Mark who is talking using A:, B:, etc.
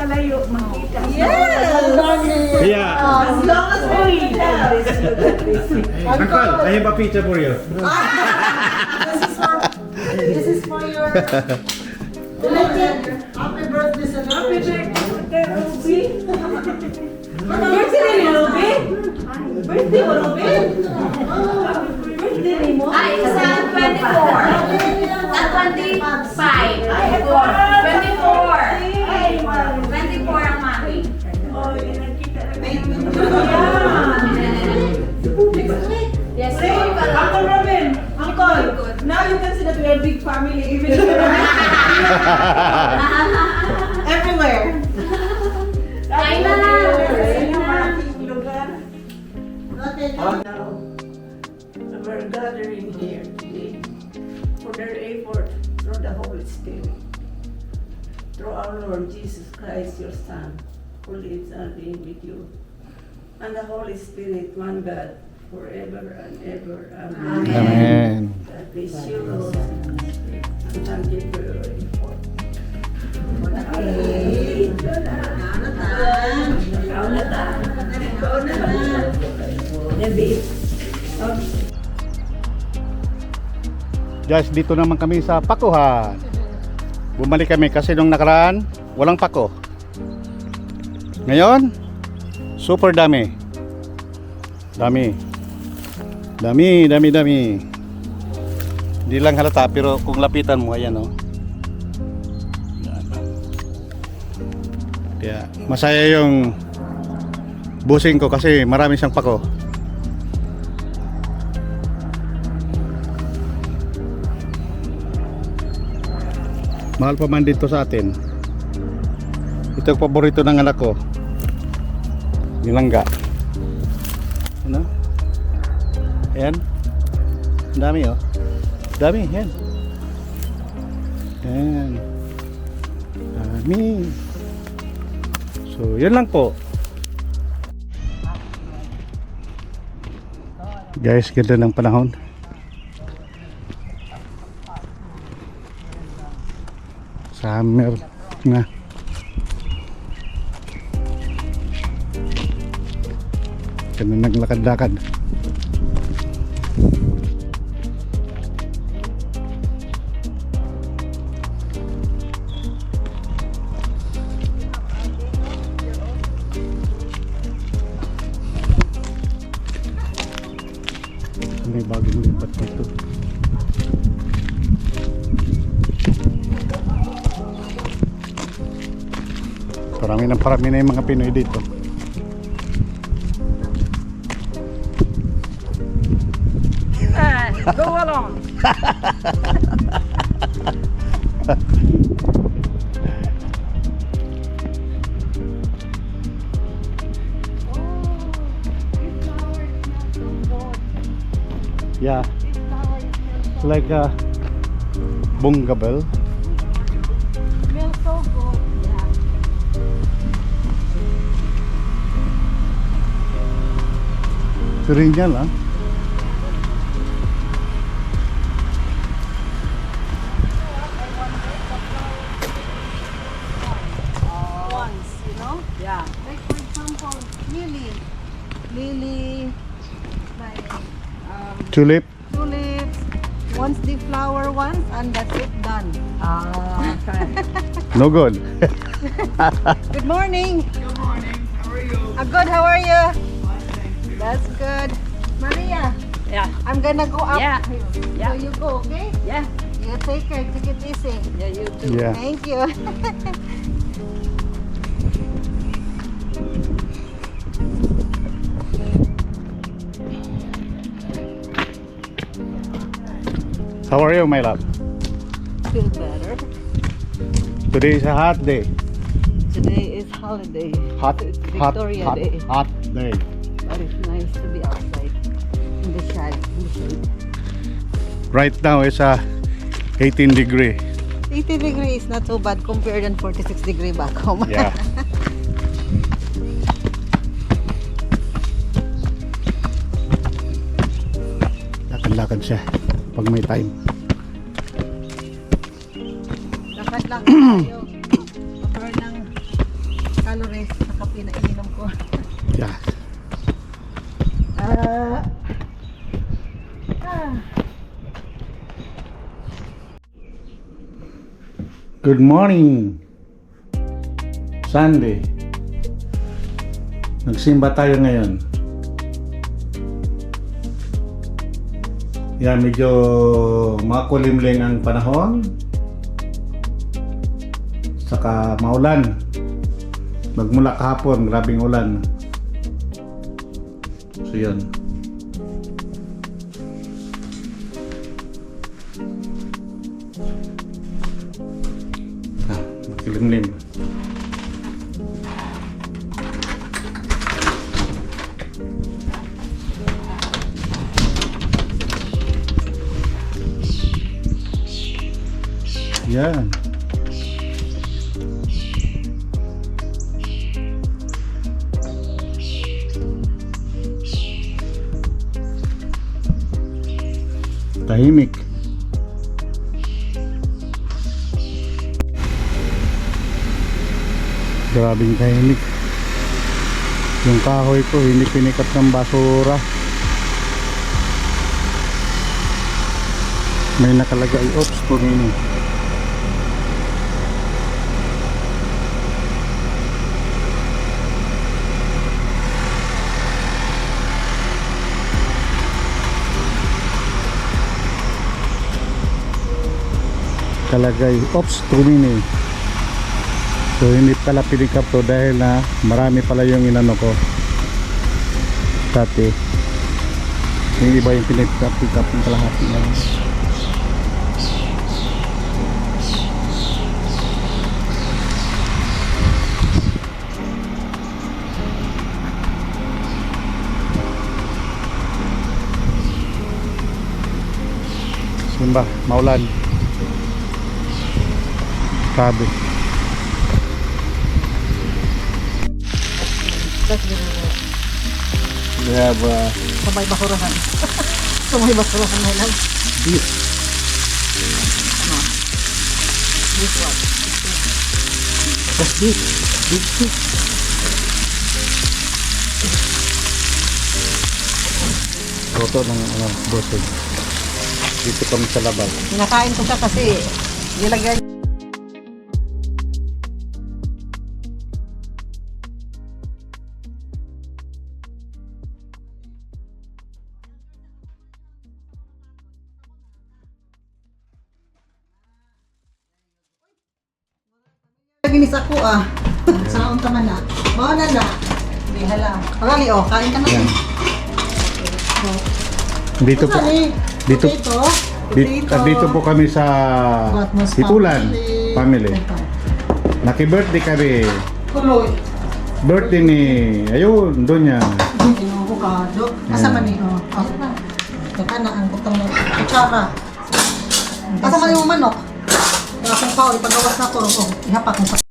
A: nakalayo, makita.
B: Yes!
C: Yeah.
B: As long as we
C: Uncle, I have a picture for you.
B: This is for your happy birthday celebration.
A: Birthday ni Ruby? Birthday mo, Ruby? Birthday mo?
D: Ay, sa 24. Sa 25. 24. 24 ang mami.
A: Oh, nakita na.
D: Yes,
A: Uncle Robin, Uncle, now you can see that we are a big family even if we're
B: Everywhere.
D: Kain na!
A: malaking lugar. We're gathering here today for their effort through the Holy Spirit, through our Lord Jesus Christ, your Son, who lives and reigns with you, and the Holy Spirit, one God, forever and ever. Amen.
C: Amen.
A: God bless you, Lord, and thank you for your effort. Ikaw na ta. Nabi.
C: Guys, dito naman kami sa pakuhan. Bumalik kami kasi nung nakaraan, walang pako. Ngayon, super dami. Dami. Hindi lang halata pero kung lapitan mo, ayan o. Yan. Kaya masaya yung busing ko kasi marami siyang pako. Mahal pa man dito sa atin. Ito ang paborito ng anak ko. Nilangga. Ano? Ayan. Ang dami oh. Dami, yan. Ayan. Dami. So, yan lang po. Guys, ganda ng panahon. Summer na. Kaya naglakad-lakad. May bagong lipat dito. Parami na yung mga Pinoy dito.
A: Go along.
C: Yeah. It's like a bungabel.
D: Smells so good. Yeah.
C: Sering lang.
D: Once, you know?
A: Yeah.
D: Like for example, lily, like
C: Tulip.
D: tulips. Once the flower once and that's it, done.
A: Okay.
C: No good.
D: Good morning.
A: Good morning. How are you?
D: Good, how are you? That's good. Maria,
A: Yeah.
D: I'm gonna go up.
A: Yeah. Yeah.
D: So you go, okay?
A: Yeah.
D: You take care, take it easy.
A: Yeah, you too.
C: Yeah.
D: Thank you.
C: How are you, my love?
D: Feel better.
C: Today is a hot day.
D: Today is holiday.
C: Hot,
D: It's
C: hot,
D: Victoria
C: hot,
D: Day.
C: hot day.
D: But it's nice to be outside in the shade.
C: Right now it's a 18 degree.
D: 80 degrees is not so bad compared than 46 degree back home.
C: Yeah. Lakad-lakad siya pag may time.
D: Lakad lang tayo. After ng ginainom ko.
C: Yeah. Good morning. Sunday. Nagsimba tayo ngayon. Yan, medyo makulimlim ang panahon. Saka maulan. Magmula kahapon, grabing ulan. So yan. Makilimlim. Yan. Tahimik. Grabing tahimik. Yung kahoy ko hindi pinikat ng basura. May nakalagay, oops, tumino. Kalagay, oops, tumino. So hindi pala pinikap to dahil na marami pala yung inano ko dati. Yung iba yung pinikap ng kalahati na. Simba, maulan. Sabi.
D: Tapos ginagawa.
C: We have
D: Sabay basurahan. Sabay basurahan na lang.
C: beef.
D: Ano? This one.
C: That's beef. Beef. Roto ng botog. Dito kami sa labas.
D: Kinakain ko siya kasi nilagyan.
B: Ginis ako Saon ka man na. Mao na na. Di hala. Pagali kain ka na.
C: Yan. Dito po. Dito. Dito po kami sa Hipulan family. Naki-birthday kami.
B: Kuloy.
C: Birthday ni ayun, doon niya.
B: Inuho ka. Asa man ni? Ito na ang butang mo. Kutsara. Asa man yung manok? Kung kao, ipagawas na ko. Ihapak mo sa